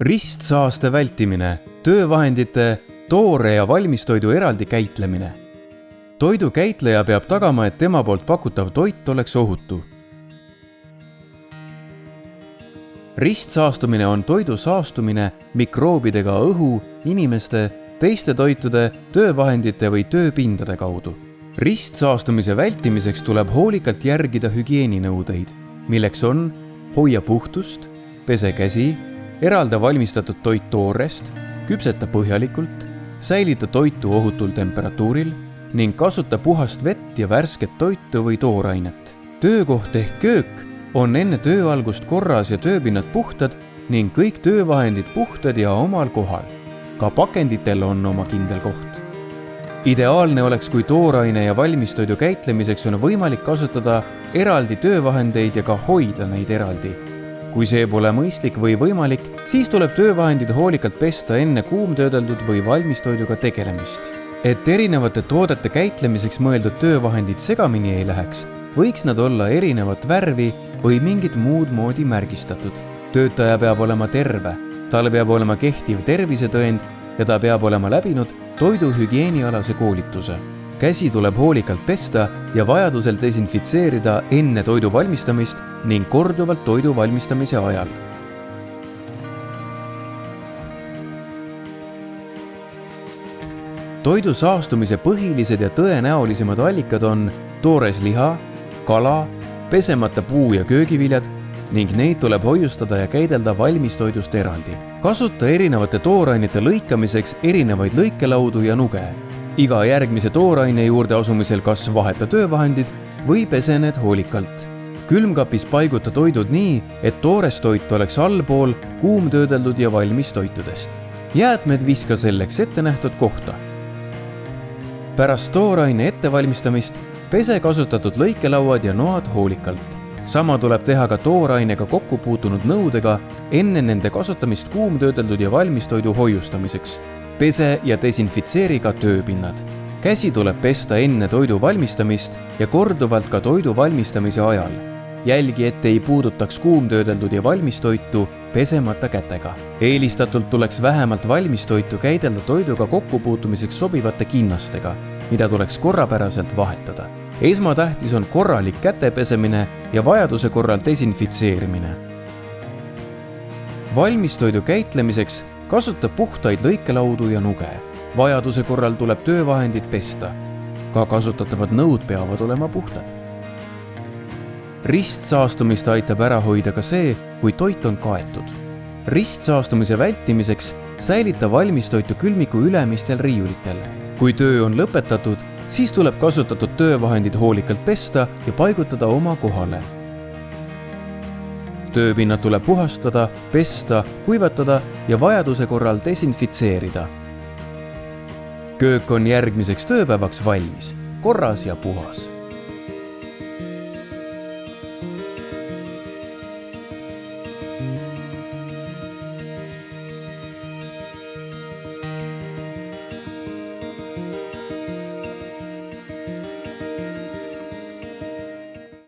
Ristsaaste vältimine, töövahendite, toore ja valmistoidu eraldi käitlemine. Toidu käitleja peab tagama, et tema poolt pakutav toit oleks ohutu. Ristsaastumine on toidu saastumine mikroobidega õhu, inimeste, teiste toitude, töövahendite või tööpindade kaudu. Ristsaastumise vältimiseks tuleb hoolikalt järgida hügieeninõudeid, milleks on hoia puhtust, pese käsi, eralda valmistatud toit toorest, küpseta põhjalikult, säilita toitu ohutul temperatuuril ning kasuta puhast vett ja värsket toitu või toorainet. Töökoht ehk köök on enne töö algust korras ja tööpinnad puhtad ning kõik töövahendid puhtad ja omal kohal. Ka pakenditel on oma kindel koht. Ideaalne oleks, kui tooraine ja valmistoidu käitlemiseks on võimalik kasutada eraldi töövahendeid ja ka hoida neid eraldi. Kui see pole mõistlik või võimalik, siis tuleb töövahendid hoolikalt pesta enne kuumtöödeldud või valmistoiduga tegelemist. Et erinevate toodete käitlemiseks mõeldud töövahendid segamini ei läheks, võiks nad olla erinevat värvi või mingit muud moodi märgistatud. Töötaja peab olema terve, tal peab olema kehtiv tervisetõend ja ta peab olema läbinud toiduhügieenialase koolituse. Käsi tuleb hoolikalt pesta ja vajadusel desinfitseerida enne toidu valmistamist ning korduvalt toidu valmistamise ajal. Toidu saastumise põhilised ja tõenäolisemad allikad on toores liha, kala, pesemata puu- ja köögiviljad ning neid tuleb hoiustada ja käidelda valmistoidust eraldi. Kasuta erinevate toorainete lõikamiseks erinevaid lõikelaudu ja nuge. Iga järgmise tooraine juurde asumisel kas vaheta töövahendid või pese need hoolikalt. Külmkapis paiguta toidud nii, et toores toit oleks allpool kuumtöödeldud ja valmis toitudest. Jäätmed viska selleks ette nähtud kohta. Pärast tooraine ettevalmistamist pese kasutatud lõikelauad ja noad hoolikalt. Sama tuleb teha ka toorainega kokku puutunud nõudega enne nende kasutamist kuumtöödeldud ja valmistoidu hoiustamiseks. Pese ja desinfitseeri ka tööpinnad. Käsi tuleb pesta enne toidu valmistamist ja korduvalt ka toidu valmistamise ajal. Jälgi, et ei puudutaks kuumtöödeldud ja valmistoitu pesemata kätega. Eelistatult tuleks vähemalt valmistoitu käidelda toiduga kokkupuutumiseks sobivate kinnastega, mida tuleks korrapäraselt vahetada. Esmatähtis on korralik kätepesemine ja vajaduse korral desinfitseerimine. Valmistoidu käitlemiseks kasuta puhtaid lõikelaudu ja nuge. Vajaduse korral tuleb töövahendid pesta. Ka kasutatavad nõud peavad olema puhtad. Ristsaastumist aitab ära hoida ka see, kui toit on kaetud. Ristsaastumise vältimiseks säilita valmistoitu külmiku ülemistel riiulitel. Kui töö on lõpetatud, siis tuleb kasutatud töövahendid hoolikalt pesta ja paigutada oma kohale. Tööpinnad tuleb puhastada, pesta, kuivatada ja vajaduse korral desinfitseerida. Köök on järgmiseks tööpäevaks valmis, korras ja puhas.